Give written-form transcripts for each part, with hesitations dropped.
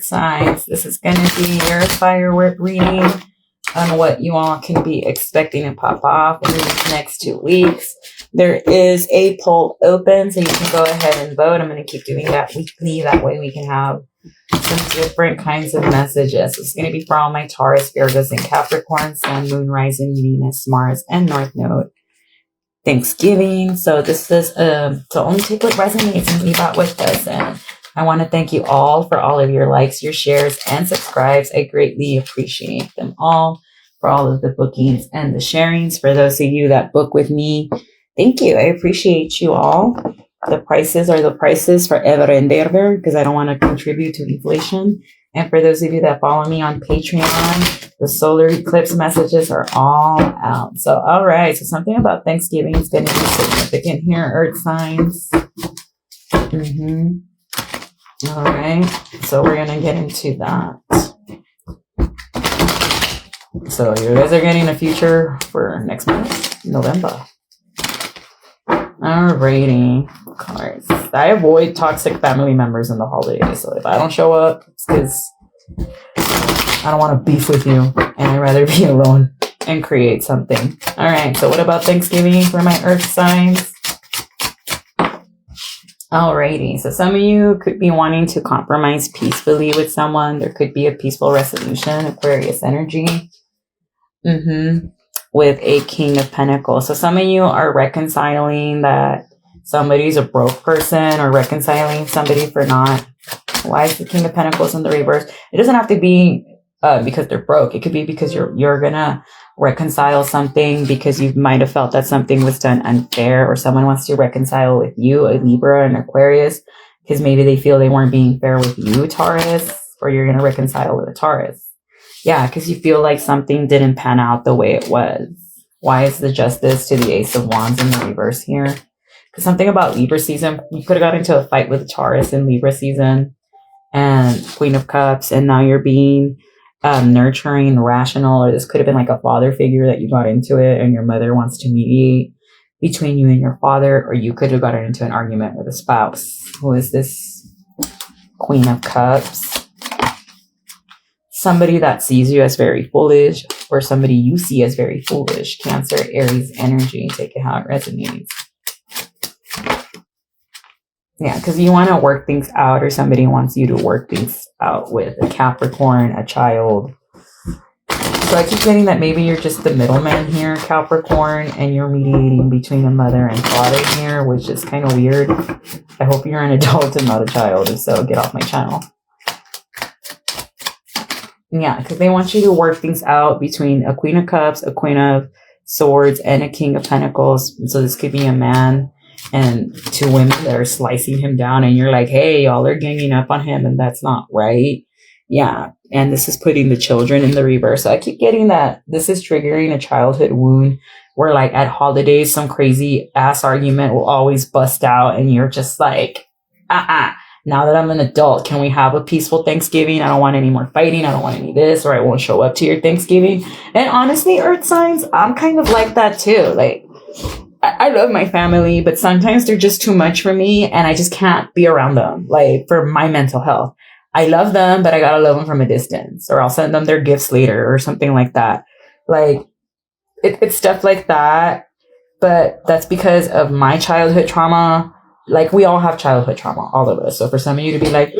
earth signs, this is going to be your firework reading on what you all can be expecting to pop off in these next 2 weeks. There is a poll open, so you can go ahead and vote. I'm going to keep doing that weekly. That way we can have some different kinds of messages. It's going to be for all my Taurus, Virgos, and Capricorn, Sun, Moon, Rising, Venus, Mars, and North Node. Thanksgiving. So this is to only take what resonates and leave out what doesn't. I want to thank you all for all of your likes, your shares, and subscribes. I greatly appreciate them all, for all of the bookings and the sharings. For those of you that book with me, thank you. I appreciate you all. The prices are the prices for ever and ever, because I don't want to contribute to inflation. And for those of you that follow me on Patreon, the solar eclipse messages are all out. So, all right. So something about Thanksgiving is going to be significant here, earth signs. All right. So we're going to get into that. So you guys are getting a future for next month, November. Alrighty, cards. I avoid toxic family members in the holidays. So if I don't show up, it's because I don't want to beef with you, and I'd rather be alone and create something. All right. So what about Thanksgiving for my earth signs? Alrighty. So some of you could be wanting to compromise peacefully with someone. There could be a peaceful resolution, Aquarius energy. With a King of Pentacles. So some of you are reconciling that somebody's a broke person, or reconciling somebody for not. Why is the King of Pentacles in the reverse? It doesn't have to be because they're broke. It could be because you're gonna reconcile something because you might have felt that something was done unfair, or someone wants to reconcile with you, a Libra and Aquarius, because maybe they feel they weren't being fair with you, Taurus, or you're gonna reconcile with a Taurus. Yeah, because you feel like something didn't pan out the way it was. Why is the Justice to the Ace of Wands in the reverse here? Because something about Libra season, you could have got into a fight with Taurus in Libra season, and Queen of Cups, and now you're being nurturing, rational, or this could have been like a father figure that you got into it, and your mother wants to mediate between you and your father, or you could have gotten into an argument with a spouse. Who is this Queen of Cups? Somebody that sees you as very foolish, or somebody you see as very foolish. Cancer, Aries energy. Take it how it resonates. Yeah, because you want to work things out, or somebody wants you to work things out with a Capricorn, a child. So I keep getting that maybe you're just the middleman here, Capricorn, and you're mediating between a mother and father here, which is kind of weird. I hope you're an adult and not a child. If so, get off my channel. Yeah, because they want you to work things out between a Queen of Cups, a Queen of Swords, and a King of Pentacles. So this could be a man and 2 women that are slicing him down, and you're like, hey, y'all are ganging up on him, and that's not right. Yeah, and this is putting the children in the reverse. So I keep getting that this is triggering a childhood wound, where like at holidays, some crazy ass argument will always bust out, and you're just like, now that I'm an adult, can we have a peaceful Thanksgiving? I don't want any more fighting. I don't want any of this, or I won't show up to your Thanksgiving. And honestly, earth signs, I'm kind of like that too. Like, I love my family, but sometimes they're just too much for me, and I just can't be around them, like, for my mental health. I love them, but I gotta love them from a distance, or I'll send them their gifts later or something like that. Like, it's stuff like that, but that's because of my childhood trauma. Like, we all have childhood trauma, all of us. So for some of you to be like,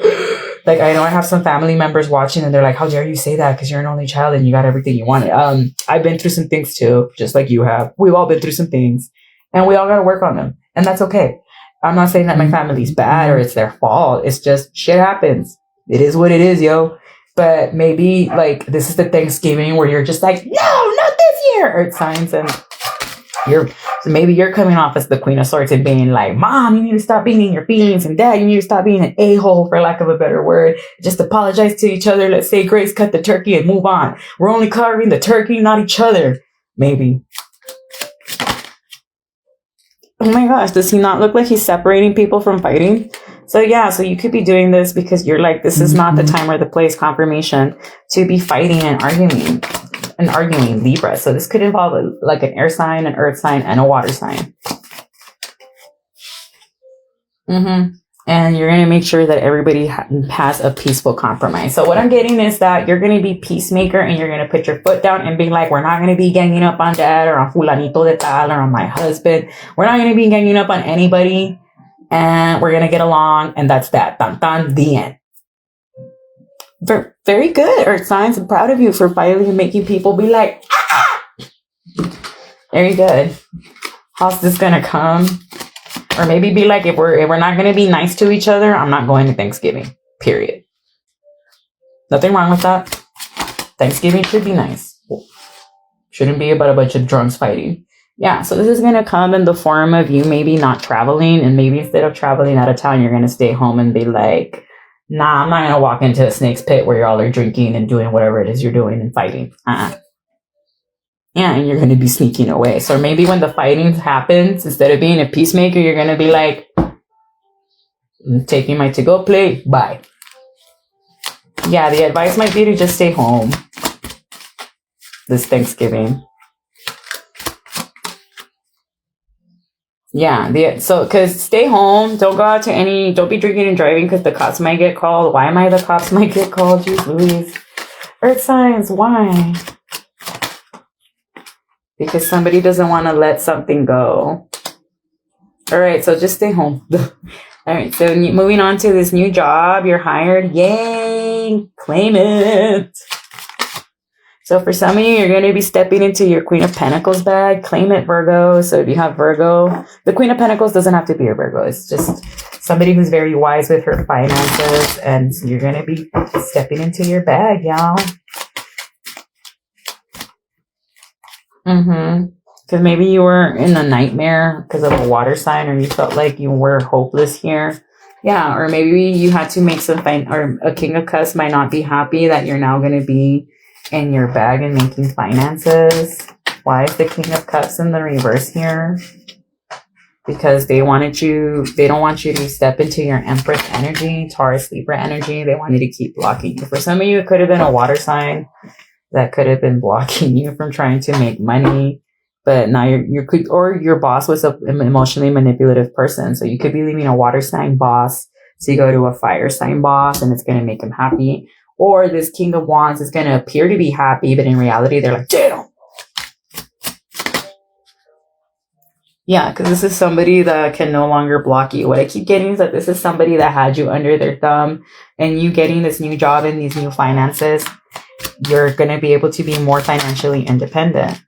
I know I have some family members watching, and they're like, how dare you say that? Because you're an only child and you got everything you wanted. I've been through some things too, just like you have. We've all been through some things, and we all got to work on them. And that's okay. I'm not saying that my family's bad or it's their fault. It's just shit happens. It is what it is, yo. But maybe like this is the Thanksgiving where you're just like, no, not this year. Earth signs, and so maybe you're coming off as the Queen of Swords and being like, Mom, you need to stop being in your feelings, and Dad, you need to stop being an a-hole, for lack of a better word. Just apologize to each other. Let's say grace, cut the turkey, and move on. We're only carving the turkey, not each other. Maybe. Oh my gosh, does he not look like he's separating people from fighting? So yeah, so you could be doing this because you're like, this is not the time or the place, confirmation, to be fighting and arguing. Libra. So this could involve like an air sign, an earth sign, and a water sign. And And you're going to make sure that everybody has a peaceful compromise. So what I'm getting is that you're going to be peacemaker and you're going to put your foot down and be like, we're not going to be ganging up on dad or on fulanito de tal or on my husband. We're not going to be ganging up on anybody. And we're going to get along. And that's that. Dun, dun, the end. Very good, Earth signs. I'm proud of you for finally making people be like, ah! Very good. How's this going to come? Or maybe be like, if we're not going to be nice to each other, I'm not going to Thanksgiving. Period. Nothing wrong with that. Thanksgiving should be nice. Shouldn't be about a bunch of drunks fighting. Yeah, so this is going to come in the form of you maybe not traveling. And maybe instead of traveling out of town, you're going to stay home and be like, nah, I'm not going to walk into a snake's pit where y'all are drinking and doing whatever it is you're doing and fighting. Yeah, and you're going to be sneaking away. So maybe when the fighting happens, instead of being a peacemaker, you're going to be like, I'm taking my to-go plate. Bye. Yeah, the advice might be to just stay home this Thanksgiving. Yeah, because stay home. Don't go out to don't be drinking and driving because the cops might get called. Why might the cops might get called? Jeez Louise. Earth signs, why? Because somebody doesn't want to let something go. All right, so just stay home. All right, so moving on to this new job. You're hired. Yay! Claim it. So for some of you, you're going to be stepping into your Queen of Pentacles bag. Claim it, Virgo. So if you have Virgo, the Queen of Pentacles doesn't have to be a Virgo. It's just somebody who's very wise with her finances. And you're going to be stepping into your bag, y'all. Because maybe you were in a nightmare because of a water sign, or you felt like you were hopeless here. Yeah, or maybe you had to make some or a King of Cups might not be happy that you're now going to be in your bag and making finances. Why is the King of Cups in the reverse here? Because they don't want you to step into your Empress energy, Taurus, Libra energy. They wanted to keep blocking you. For some of you, it could have been a water sign that could have been blocking you from trying to make money. But now or your boss was an emotionally manipulative person. So you could be leaving a water sign boss to go to a fire sign boss, and it's going to make him happy. Or this King of Wands is going to appear to be happy, but in reality, they're like, damn. Yeah, because this is somebody that can no longer block you. What I keep getting is that this is somebody that had you under their thumb, and you getting this new job and these new finances, you're going to be able to be more financially independent.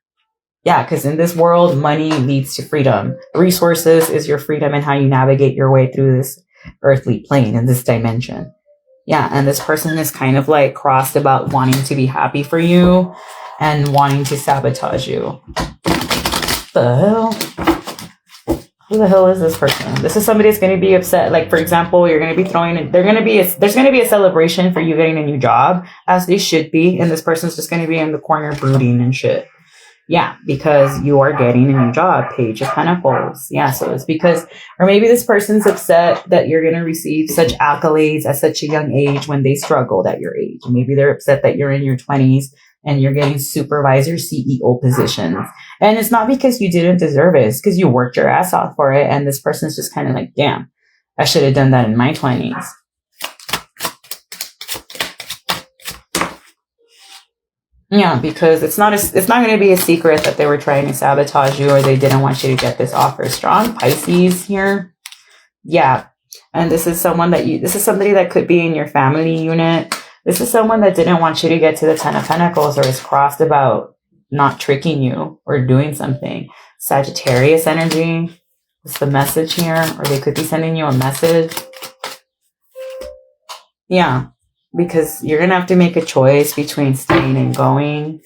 Yeah, because in this world, money leads to freedom. Resources is your freedom and how you navigate your way through this earthly plane in this dimension. Yeah, and this person is kind of like crossed about wanting to be happy for you and wanting to sabotage you. The hell? Who the hell is this person? This is somebody that's going to be upset. Like, for example, you're going to be there's going to be a celebration for you getting a new job, as they should be. And this person's just going to be in the corner brooding and shit. Yeah, because you are getting a new job. Page of Pentacles. Yeah, so it's because, or maybe this person's upset that you're going to receive such accolades at such a young age when they struggled at your age. Maybe they're upset that you're in your 20s and you're getting supervisor CEO positions. And it's not because you didn't deserve it. It's because you worked your ass off for it. And this person's just kind of like, damn, I should have done that in my 20s. Yeah, because it's not going to be a secret that they were trying to sabotage you or they didn't want you to get this offer. Strong Pisces here. Yeah. And this is somebody that could be in your family unit. This is someone that didn't want you to get to the 10 of Pentacles or is crossed about not tricking you or doing something. Sagittarius energy. What's the message here? Or they could be sending you a message. Yeah. Because you're going to have to make a choice between staying and going,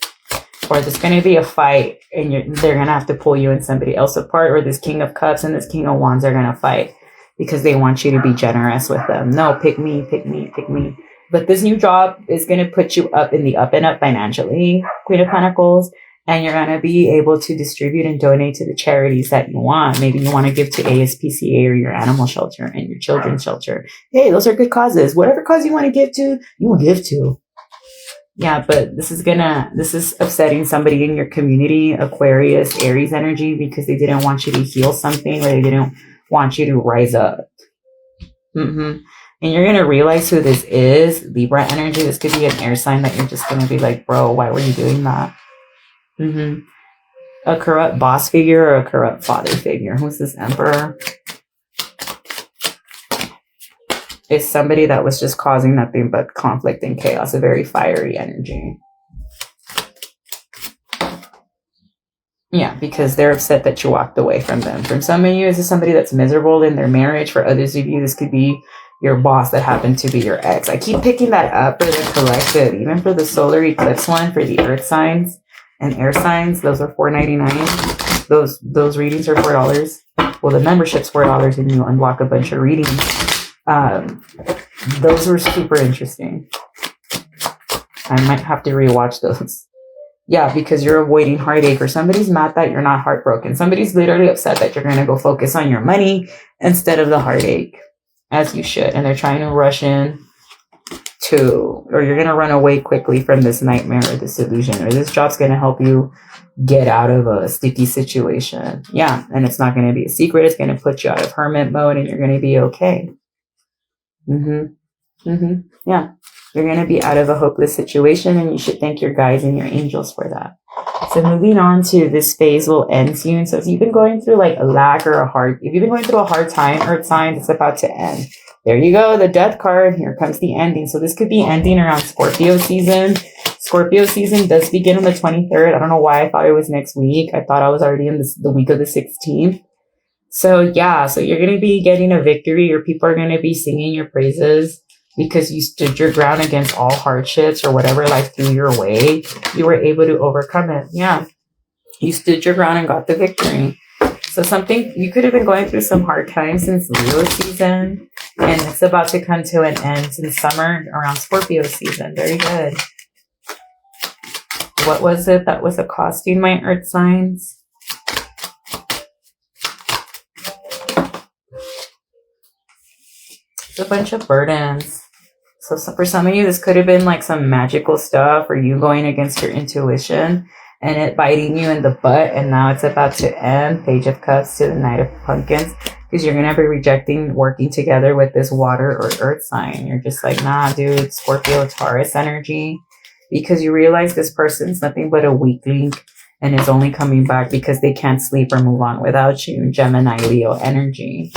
or there's going to be a fight and they're going to have to pull you and somebody else apart, or this King of Cups and this King of Wands are going to fight because they want you to be generous with them. No, pick me, pick me, pick me. But this new job is going to put you up in the up and up financially, Queen of Pentacles, and you're going to be able to distribute and donate to the charities that you want. Maybe you want to give to ASPCA or your animal shelter and your children's shelter. Hey, those are good causes. Whatever cause you want to give to, you will give to. Yeah, but this is upsetting somebody in your community, Aquarius, Aries energy, because they didn't want you to heal something or they didn't want you to rise up. Mm-hmm. And you're going to realize who this is. Libra energy. This could be an air sign that you're just going to be like, bro, why were you doing that? Mm-hmm. A corrupt boss figure or a corrupt father figure. Who's this Emperor? It's somebody that was just causing nothing but conflict and chaos. A very fiery energy. Yeah, because they're upset that you walked away from them. From some of you, this is somebody that's miserable in their marriage. For others of you, this could be your boss that happened to be your ex. I keep picking that up for the collective, even for the solar eclipse one, for the earth signs and air signs. Those are $4.99. Those readings are $4. Well, the membership's $4 and you unlock a bunch of readings. Those were super interesting. I might have to rewatch those. Yeah, because you're avoiding heartache, or somebody's mad that you're not heartbroken. Somebody's literally upset that you're going to go focus on your money instead of the heartache, as you should. And they're trying to rush in or you're going to run away quickly from this nightmare or this illusion, or this job's going to help you get out of a sticky situation. Yeah, and it's not going to be a secret. It's going to put you out of hermit mode and you're going to be okay. Yeah. You're going to be out of a hopeless situation, and you should thank your guides and your angels for that. So moving on to this phase will end soon. So if you've been going through like a lack or if you've been going through a hard time, earth signs, it's about to end. There you go. The death card. Here comes the ending. So this could be ending around Scorpio season. Scorpio season does begin on the 23rd. I don't know why I thought it was next week. I thought I was already in the week of the 16th. So yeah, so you're going to be getting a victory. Your people are going to be singing your praises, because you stood your ground against all hardships or whatever life threw your way. You were able to overcome it. Yeah. You stood your ground and got the victory. So you could have been going through some hard times since Leo season, and it's about to come to an end in summer around Scorpio season. Very good. What was it that was accosting my earth signs? It's a bunch of burdens. So for some of you, this could have been like some magical stuff, or you going against your intuition and it biting you in the butt. And now it's about to end. Page of Cups to the Knight of Pumpkins, because you're going to be rejecting working together with this water or earth sign. You're just like, nah, dude, Scorpio, Taurus energy, because you realize this person's nothing but a weakling and is only coming back because they can't sleep or move on without you. Gemini, Leo energy.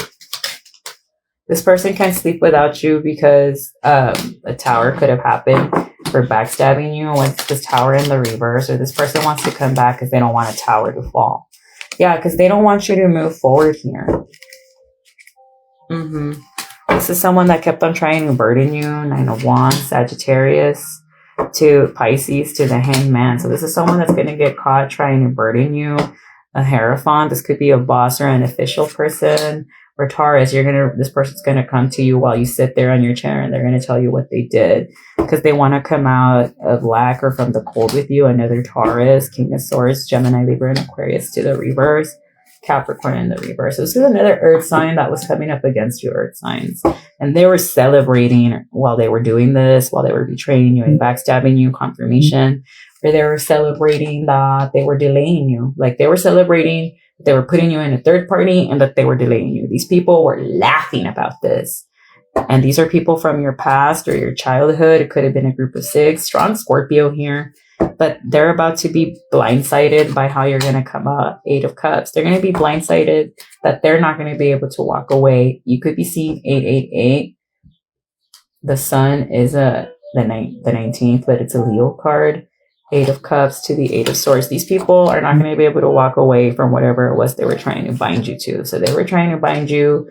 This person can't sleep without you because a tower could have happened for backstabbing you. Once this tower in the reverse, or this person wants to come back because they don't want a tower to fall. Yeah, because they don't want you to move forward here. This is someone that kept on trying to burden you. Nine of Wands, Sagittarius to Pisces to the Hanged Man. So this is someone that's going to get caught trying to burden you. A Hierophant. This could be a boss or an official person. Or Taurus, this person's going to come to you while you sit there on your chair, and they're going to tell you what they did because they want to come out of lack or from the cold with you. Another Taurus, King of Swords, Gemini, Libra, and Aquarius to the reverse, Capricorn in the reverse. So this is another earth sign that was coming up against you, earth signs. And they were celebrating while they were doing this, while they were betraying you and backstabbing you, confirmation, or they were celebrating that they were delaying you. Like they were celebrating they were putting you in a third party and that they were delaying you. These people were laughing about this. And these are people from your past or your childhood. It could have been a group of 6. Strong Scorpio here. But they're about to be blindsided by how you're going to come up. 8 of Cups. They're going to be blindsided that they're not going to be able to walk away. You could be seeing 888. The sun is the 19th, but it's a Leo card. 8 of Cups to the 8 of Swords. These people are not going to be able to walk away from whatever it was they were trying to bind you to. So they were trying to bind you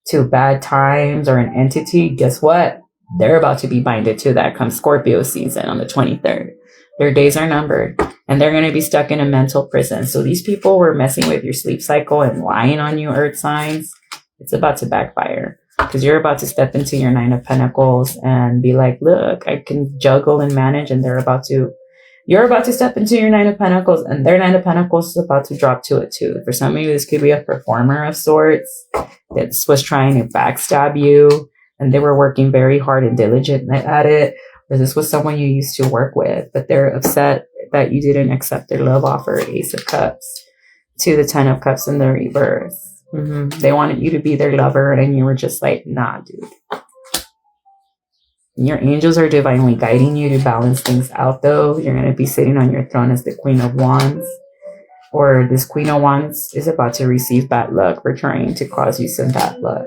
to bad times or an entity. Guess what? They're about to be binded to that come Scorpio season on the 23rd. Their days are numbered and they're going to be stuck in a mental prison. So these people were messing with your sleep cycle and lying on you, earth signs. It's about to backfire because you're about to step into your 9 of Pentacles and be like, look, I can juggle and manage. And you're about to step into your 9 of Pentacles, and their 9 of Pentacles is about to drop to a 2. For some of you, this could be a performer of sorts that was trying to backstab you, and they were working very hard and diligent at it. Or this was someone you used to work with, but they're upset that you didn't accept their love offer. Ace of Cups to the 10 of Cups in the reverse. They wanted you to be their lover, and you were just like, nah, dude. Your angels are divinely guiding you to balance things out, though. You're going to be sitting on your throne as the Queen of Wands, or this Queen of Wands is about to receive bad luck for trying to cause you some bad luck.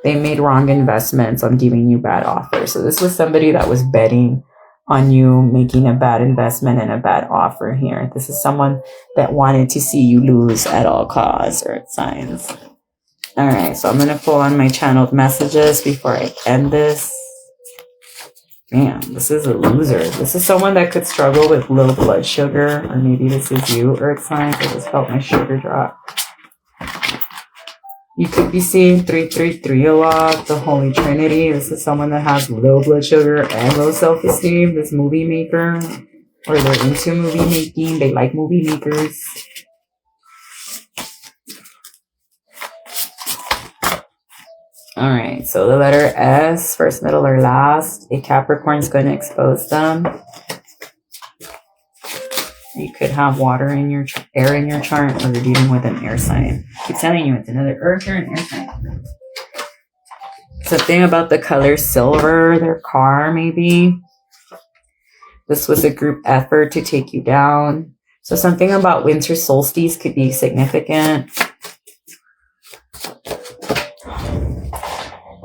They made wrong investments on giving you bad offers. So this was somebody that was betting on you making a bad investment and a bad offer here. This is someone that wanted to see you lose at all costs, Earth signs. All right, so I'm going to pull on my channeled messages before I end this. Man, this is a loser. This is someone that could struggle with low blood sugar, or maybe this is you, Earth signs. I just felt my sugar drop. You could be seeing 333 a lot, the Holy Trinity. This is someone that has low blood sugar and low self-esteem, this movie maker, or they're into movie making. They like movie makers. All right, so the letter S, first, middle, or last. A Capricorn is going to expose them. You could have water in your air in your chart, or you're dealing with an air sign. I keep telling you, it's another earth or an air sign. Something about the color silver, their car maybe. This was a group effort to take you down. So something about winter solstice could be significant.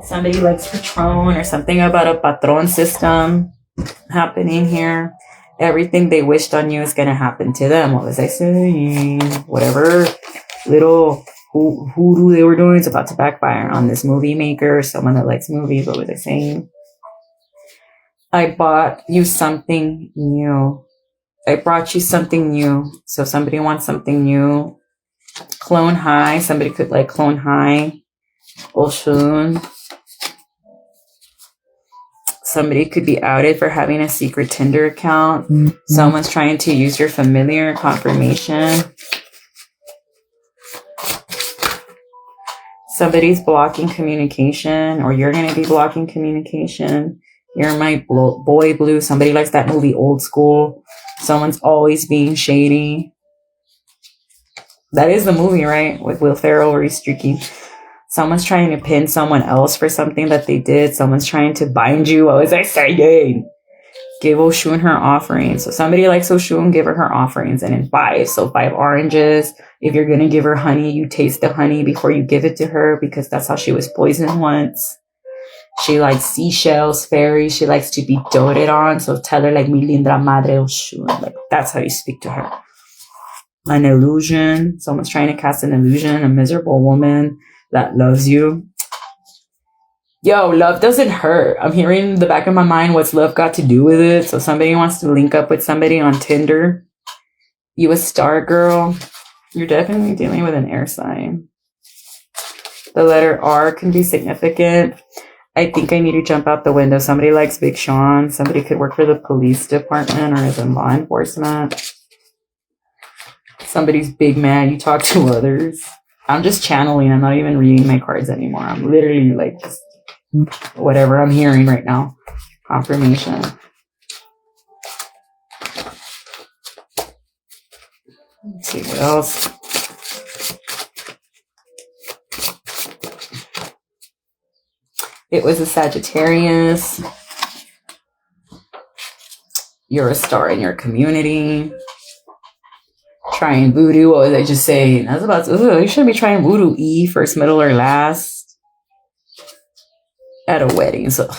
Somebody likes Patron, or something about a Patron system happening here. Everything they wished on you is going to happen to them. What was I saying? Whatever little hoodoo they were doing is about to backfire on this movie maker, someone that likes movies. What was I saying? I bought you something new. I brought you something new. So if somebody wants something new, Clone High. Somebody could like Clone High. Oshun. Somebody could be outed for having a secret Tinder account. Someone's trying to use your familiar confirmation. Somebody's blocking communication, or you're going to be blocking communication. You're my boy blue. Somebody likes that movie Old School. Someone's always being shady. That is the movie, right? With Will Ferrell where he's streaky. Someone's trying to pin someone else for something that they did. Someone's trying to bind you. What was I saying? Give Oshun her offerings. So somebody likes Oshun, give her offerings. And in 5, so 5 oranges. If you're going to give her honey, you taste the honey before you give it to her, because that's how she was poisoned once. She likes seashells, fairies. She likes to be doted on. So tell her like, mi linda madre Oshun. Like, that's how you speak to her. An illusion. Someone's trying to cast an illusion. A miserable woman that loves you. Yo, love doesn't hurt. I'm hearing in the back of my mind, what's love got to do with it? So somebody wants to link up with somebody on Tinder. You a star girl. You're definitely dealing with an air sign. The letter R can be significant. I think I need to jump out the window. Somebody likes Big Sean. Somebody could work for the police department or is in law enforcement. Somebody's big mad. You talk to others. I'm just channeling. I'm not even reading my cards anymore. I'm literally like just whatever I'm hearing right now. Confirmation. Let's see what else. It was a Sagittarius. You're a star in your community. Trying voodoo. What was I just saying? I was about to, you shouldn't be trying voodoo. E, first, middle, or last. At a wedding. So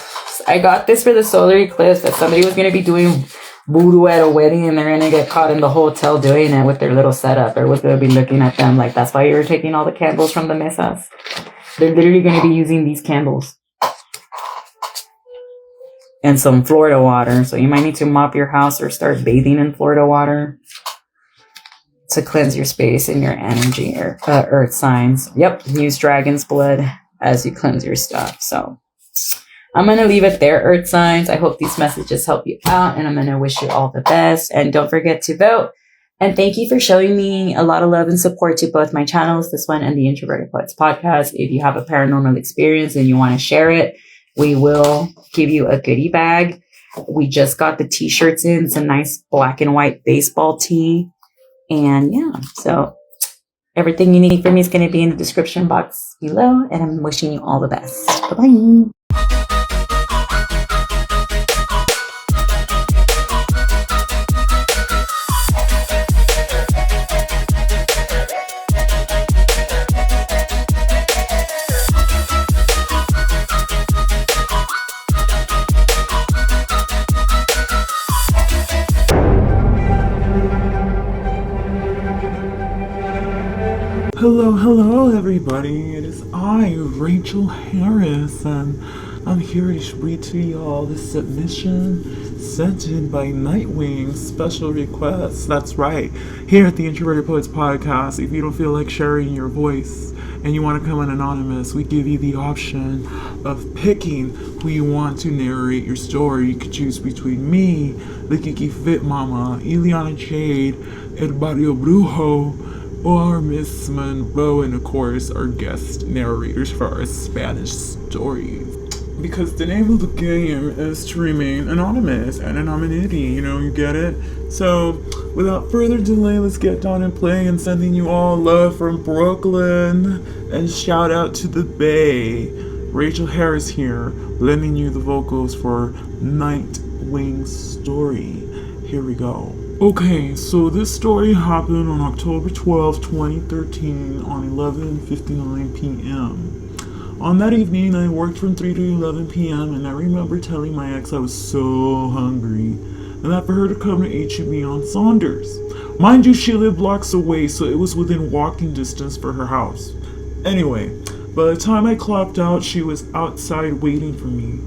I got this for the solar eclipse, that somebody was going to be doing voodoo at a wedding and they're going to get caught in the hotel doing it with their little setup. Or was going to be looking at them like, that's why you're taking all the candles from the mesas. They're literally going to be using these candles. And some Florida water. So you might need to mop your house or start bathing in Florida water to cleanse your space and your energy, or earth signs. Yep, use dragon's blood as you cleanse your stuff. So I'm going to leave it there, earth signs. I hope these messages help you out, and I'm going to wish you all the best. And don't forget to vote. And thank you for showing me a lot of love and support to both my channels, this one and the Introverted Poets podcast. If you have a paranormal experience and you want to share it, we will give you a goodie bag. We just got the t-shirts in. It's a nice black and white baseball tee. And yeah, so Everything you need from me is going to be in the description box below, and I'm wishing you all the best. Bye-bye. Hello everybody, it is I, Rachel Harris, and I'm here to read to y'all the submission sent in by Nightwing special requests. That's right, here at the Introverted Poets Podcast, if you don't feel like sharing your voice and you want to come in anonymous, we give you the option of picking who you want to narrate your story. You could choose between me, the Kiki Fit Mama, Ileana Jade, El Barrio Brujo, or Miss Monroe, and of course our guest narrators for our Spanish stories. Because the name of the game is to remain anonymous and anonymity, you get it? So, without further delay, let's get down and play, and sending you all love from Brooklyn, and shout out to the Bay. Rachel Harris here, lending you the vocals for Nightwing's story. Here we go. Okay, so this story happened on October 12, 2013 on 11:59 p.m. On that evening, I worked from 3 to 11 p.m. and I remember telling my ex I was so hungry and that for her to come to H-E-B on Saunders. Mind you, she lived blocks away, so it was within walking distance for her house. Anyway, by the time I clocked out, she was outside waiting for me.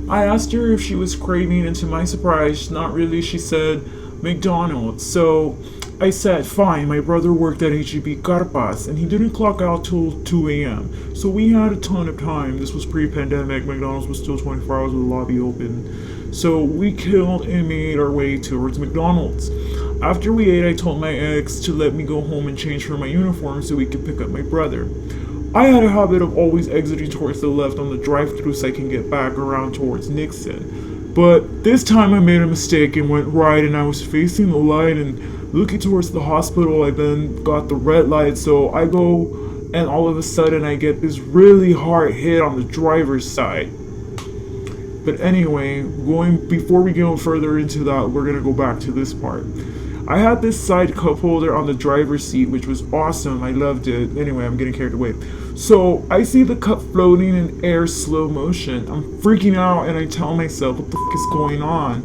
I asked her if she was craving, and to my surprise, not really. She said McDonald's. So I said, fine, my brother worked at H-E-B Carpas and he didn't clock out till 2 a.m. So we had a ton of time. This was pre-pandemic. McDonald's was still 24 hours with the lobby open. So we killed and made our way towards McDonald's. After we ate, I told my ex to let me go home and change for my uniform so we could pick up my brother. I had a habit of always exiting towards the left on the drive-thru so I can get back around towards Nixon. But this time I made a mistake and went right, and I was facing the light and looking towards the hospital. I then got the red light, so I go, and all of a sudden I get this really hard hit on the driver's side. But anyway, before we go further into that, we're gonna go back to this part. I had this side cup holder on the driver's seat, which was awesome. I loved it. Anyway, I'm getting carried away. So I see the cup floating in air slow motion. I'm freaking out and I tell myself, what the f*** is going on?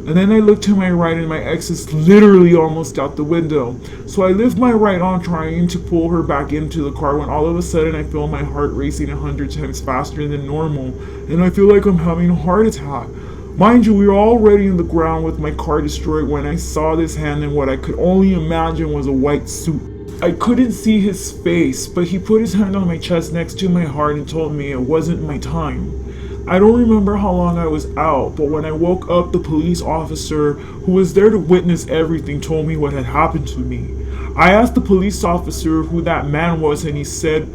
And then I look to my right and my ex is literally almost out the window. So I lift my right arm trying to pull her back into the car when all of a sudden I feel my heart racing 100 times faster than normal. And I feel like I'm having a heart attack. Mind you, we were already in the ground with my car destroyed when I saw this hand in what I could only imagine was a white suit. I couldn't see his face, but he put his hand on my chest next to my heart and told me it wasn't my time. I don't remember how long I was out, but when I woke up, the police officer who was there to witness everything told me what had happened to me. I asked the police officer who that man was, and he said,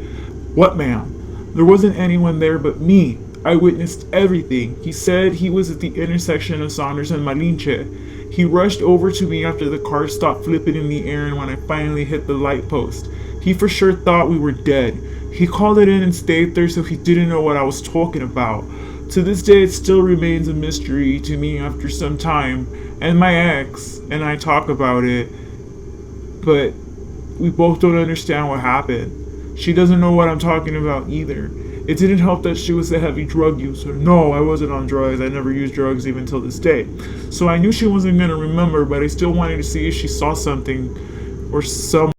"What man?" There wasn't anyone there but me. I witnessed everything. He said he was at the intersection of Saunders and Malinche. He rushed over to me after the car stopped flipping in the air and when I finally hit the light post. He for sure thought we were dead. He called it in and stayed there, so he didn't know what I was talking about. To this day, it still remains a mystery to me after some time, and my ex and I talk about it, but we both don't understand what happened. She doesn't know what I'm talking about either. It didn't help that she was a heavy drug user. No, I wasn't on drugs. I never used drugs even till this day. So I knew she wasn't going to remember, but I still wanted to see if she saw something or some.